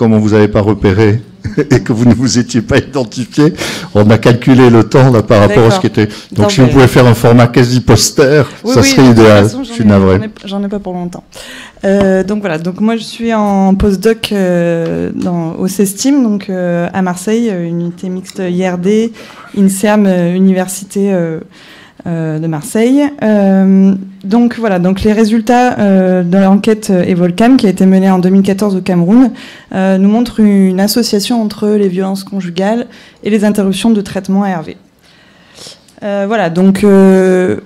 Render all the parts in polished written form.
comme on ne vous avait pas repéré et que vous ne vous étiez pas identifié, on a calculé le temps là, par rapport à ce qui était... Donc si vous pouvez faire un format quasi poster, ça serait idéal. Je suis navré. J'en ai pas pour longtemps. Donc voilà, donc moi je suis en postdoc au CESTIM, donc à Marseille, unité mixte IRD, INSERM, Université de Marseille. Donc voilà, donc les résultats de l'enquête Evolcam qui a été menée en 2014 au Cameroun nous montrent une association entre les violences conjugales et les interruptions de traitement ARV. Voilà, donc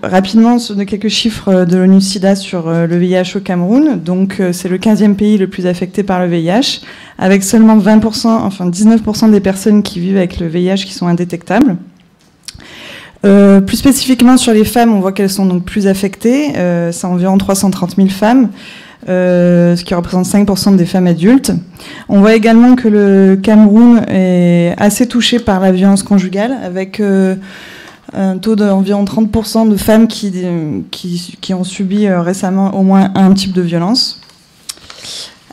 rapidement quelques chiffres de l'ONU-SIDA sur le VIH au Cameroun. Donc c'est le 15e pays le plus affecté par le VIH, avec seulement 20%, enfin 19% des personnes qui vivent avec le VIH qui sont indétectables. Plus spécifiquement sur les femmes, on voit qu'elles sont donc plus affectées. C'est environ 330 000 femmes, ce qui représente 5% des femmes adultes. On voit également que le Cameroun est assez touché par la violence conjugale, avec un taux d'environ 30% de femmes qui ont subi récemment au moins un type de violence.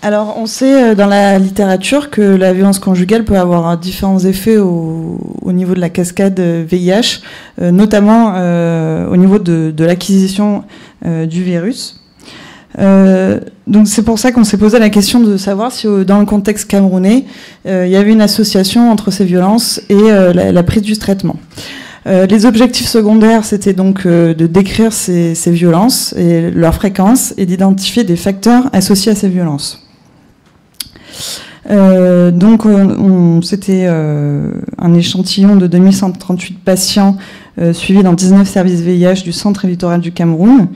Alors, on sait dans la littérature que la violence conjugale peut avoir différents effets au niveau de la cascade VIH, notamment au niveau de l'acquisition du virus. Donc c'est pour ça qu'on s'est posé la question de savoir si dans le contexte camerounais, il y avait une association entre ces violences et la prise du traitement. Les objectifs secondaires, c'était donc de décrire ces violences et leur fréquence et d'identifier des facteurs associés à ces violences. Donc c'était un échantillon de 2138 patients suivis dans 19 services VIH du centre et littoral du Cameroun.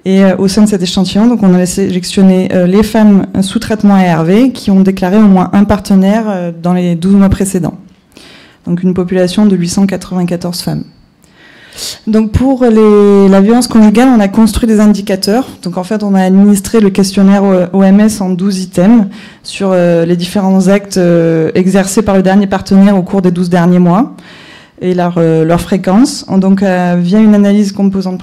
Et au sein de cet échantillon, donc on a sélectionné les femmes sous traitement ARV qui ont déclaré au moins un partenaire dans les 12 mois précédents. Donc une population de 894 femmes. Donc pour la violence conjugale, on a construit des indicateurs. Donc en fait, on a administré le questionnaire OMS en 12 items sur les différents actes exercés par le dernier partenaire au cours des 12 derniers mois et leur fréquence. Donc via une analyse composante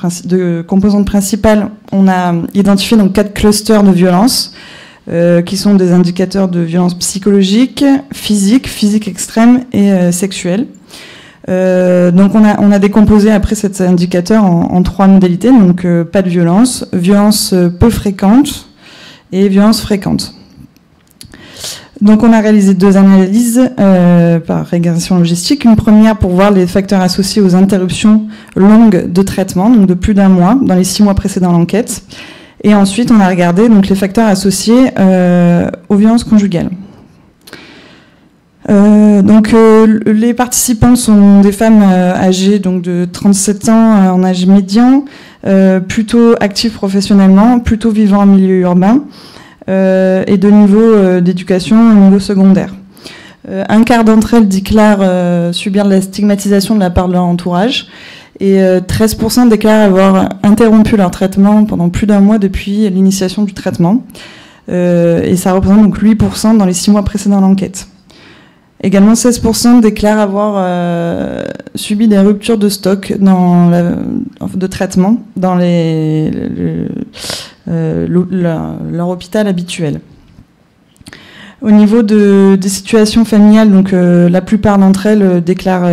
principale, on a identifié donc 4 clusters de violence qui sont des indicateurs de violence psychologique, physique extrême et sexuelle. Donc on a décomposé après cet indicateur en 3 modalités, donc pas de violence, violence peu fréquente et violence fréquente. Donc on a réalisé 2 analyses par régression logistique, une première pour voir les facteurs associés aux interruptions longues de traitement, donc de plus d'1 mois, dans les 6 mois précédant l'enquête, et ensuite on a regardé donc les facteurs associés aux violences conjugales. Les participants sont des femmes âgées donc de 37 ans en âge médian, plutôt actives professionnellement, plutôt vivant en milieu urbain et de niveau d'éducation au niveau secondaire. Un quart d'entre elles déclarent subir de la stigmatisation de la part de leur entourage et 13% déclarent avoir interrompu leur traitement pendant plus d'1 mois depuis l'initiation du traitement. Et ça représente donc 8% dans les 6 mois précédant l'enquête. Également, 16% déclarent avoir subi des ruptures de stock de traitement dans leur hôpital habituel. Au niveau des situations familiales, donc la plupart d'entre elles déclarent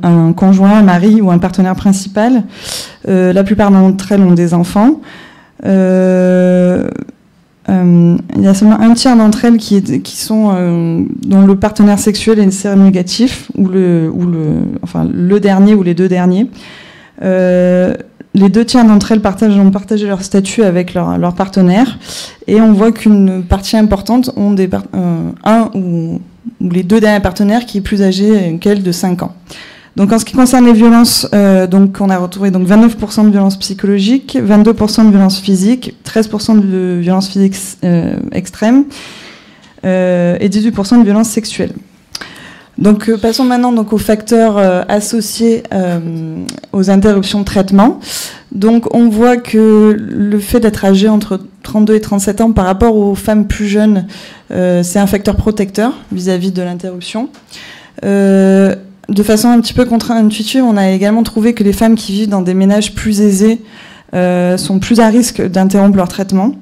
un conjoint, un mari ou un partenaire principal. La plupart d'entre elles ont des enfants. Il y a seulement un tiers d'entre elles dont le partenaire sexuel est séronégatif, ou le dernier ou les 2 derniers. Les 2 tiers d'entre elles ont partagé leur statut avec leur partenaire, et on voit qu'une partie importante ont un ou les 2 derniers partenaires qui est plus âgé qu'elles de 5 ans. Donc en ce qui concerne les violences, donc on a retrouvé donc 29% de violences psychologiques, 22% de violences physiques, 13% de violences physiques extrêmes et 18% de violences sexuelles. Donc passons maintenant donc aux facteurs associés aux interruptions de traitement. Donc on voit que le fait d'être âgé entre 32 et 37 ans par rapport aux femmes plus jeunes, c'est un facteur protecteur vis-à-vis de l'interruption. De façon un petit peu contre-intuitive, on a également trouvé que les femmes qui vivent dans des ménages plus aisés sont plus à risque d'interrompre leur traitement.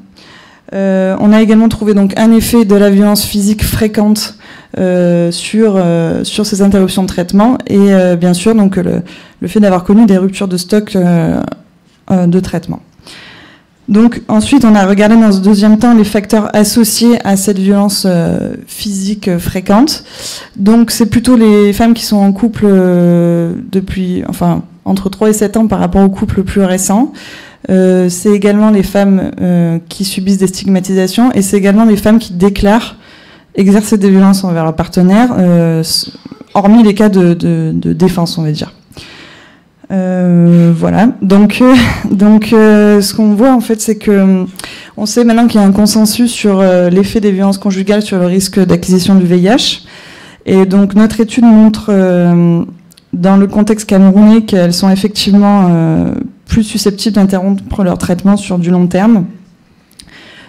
On a également trouvé donc un effet de la violence physique fréquente sur ces interruptions de traitement et bien sûr donc le fait d'avoir connu des ruptures de stock de traitement. Donc ensuite on a regardé dans ce deuxième temps les facteurs associés à cette violence physique fréquente. Donc c'est plutôt les femmes qui sont en couple depuis entre 3 et 7 ans par rapport aux couples plus récents. C'est également les femmes qui subissent des stigmatisations et c'est également les femmes qui déclarent exercer des violences envers leur partenaire, hormis les cas de défense, on va dire. Voilà. Donc, ce qu'on voit en fait, c'est que on sait maintenant qu'il y a un consensus sur l'effet des violences conjugales sur le risque d'acquisition du VIH. Et donc, notre étude montre, dans le contexte camerounais, qu'elles sont effectivement plus susceptibles d'interrompre leur traitement sur du long terme.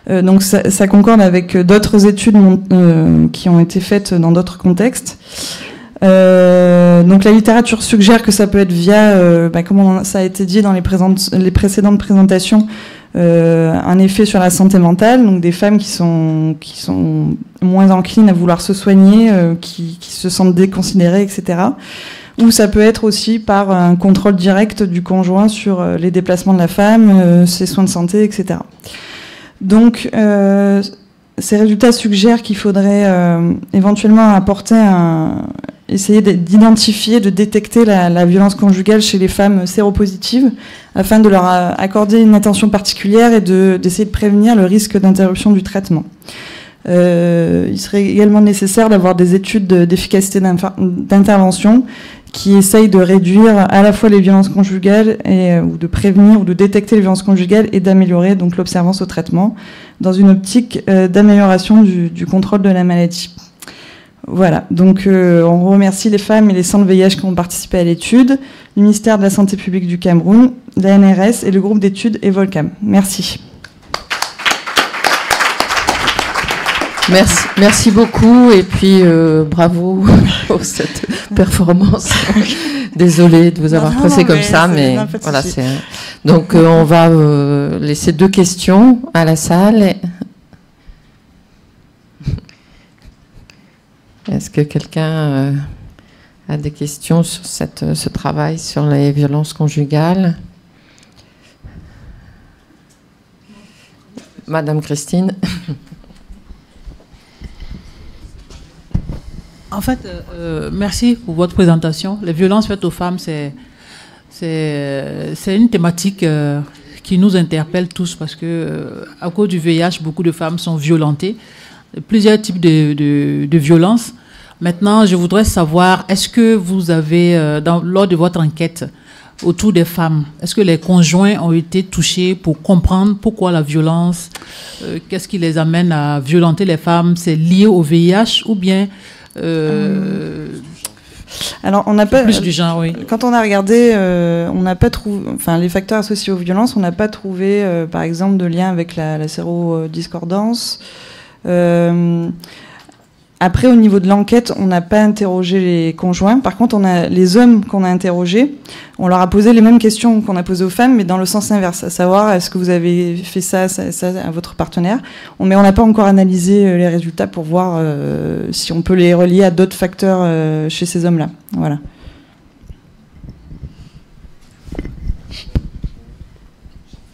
Donc, ça concorde avec d'autres études qui ont été faites dans d'autres contextes. Donc la littérature suggère que ça peut être via, comme ça a été dit dans les précédentes présentations, un effet sur la santé mentale, donc des femmes qui sont moins enclines à vouloir se soigner, qui se sentent déconsidérées, etc. Ou ça peut être aussi par un contrôle direct du conjoint sur les déplacements de la femme, ses soins de santé, etc. Donc ces résultats suggèrent qu'il faudrait éventuellement essayer d'identifier, de détecter la violence conjugale chez les femmes séropositives afin de leur accorder une attention particulière et d'essayer de prévenir le risque d'interruption du traitement. Il serait également nécessaire d'avoir des études d'efficacité d'intervention qui essayent de réduire à la fois les violences conjugales ou de prévenir ou de détecter les violences conjugales et d'améliorer donc l'observance au traitement dans une optique d'amélioration du contrôle de la maladie. Voilà, donc on remercie les femmes et les centres VIH qui ont participé à l'étude, le ministère de la Santé publique du Cameroun, la NRS et le groupe d'études Evolcam. Merci. Merci beaucoup et puis bravo pour cette performance. Désolée de vous avoir pressé comme ça, mais voilà. Donc on va laisser 2 questions à la salle. Est-ce que quelqu'un a des questions sur ce travail sur les violences conjugales? Madame Christine. En fait, merci pour votre présentation. Les violences faites aux femmes, c'est une thématique qui nous interpelle tous parce que à cause du VIH, beaucoup de femmes sont violentées. Plusieurs types de violences. Maintenant, je voudrais savoir, est-ce que vous avez, lors de votre enquête autour des femmes, est-ce que les conjoints ont été touchés pour comprendre pourquoi la violence, qu'est-ce qui les amène à violenter les femmes? C'est lié au VIH ou bien alors, on n'a pas plus du genre, oui. Quand on a regardé, on n'a pas trouvé, les facteurs associés aux violences, on n'a pas trouvé, par exemple, de lien avec la sérodiscordance. Après, au niveau de l'enquête, on n'a pas interrogé les conjoints. Par contre, on a les hommes qu'on a interrogés. On leur a posé les mêmes questions qu'on a posées aux femmes, mais dans le sens inverse, à savoir, est-ce que vous avez fait ça à votre partenaire? Mais on n'a pas encore analysé les résultats pour voir si on peut les relier à d'autres facteurs chez ces hommes-là. Voilà.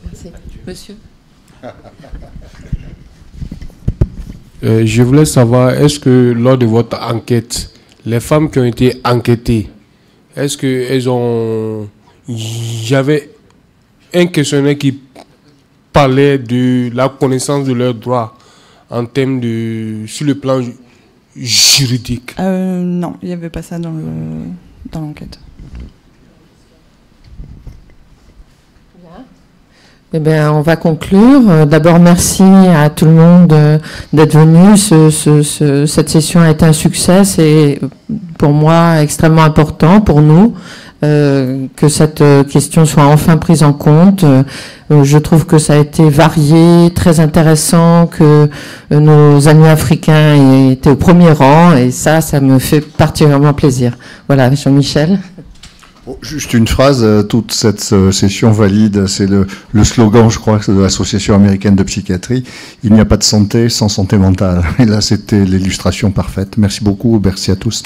Merci. Monsieur. Je voulais savoir, est-ce que lors de votre enquête, les femmes qui ont été enquêtées, est-ce qu'elles ont... J'avais un questionnaire qui parlait de la connaissance de leurs droits en termes sur le plan juridique. Non, il n'y avait pas ça dans l'enquête. Eh bien, on va conclure. D'abord, merci à tout le monde d'être venu. Cette session a été un succès. C'est pour moi extrêmement important pour nous que cette question soit enfin prise en compte. Je trouve que ça a été varié, très intéressant, que nos amis africains aient été au premier rang et ça me fait particulièrement plaisir. Voilà, Jean-Michel. Juste une phrase, toute cette session valide, c'est le slogan, je crois, de l'Association américaine de psychiatrie, il n'y a pas de santé sans santé mentale. Et là, c'était l'illustration parfaite. Merci beaucoup, merci à tous.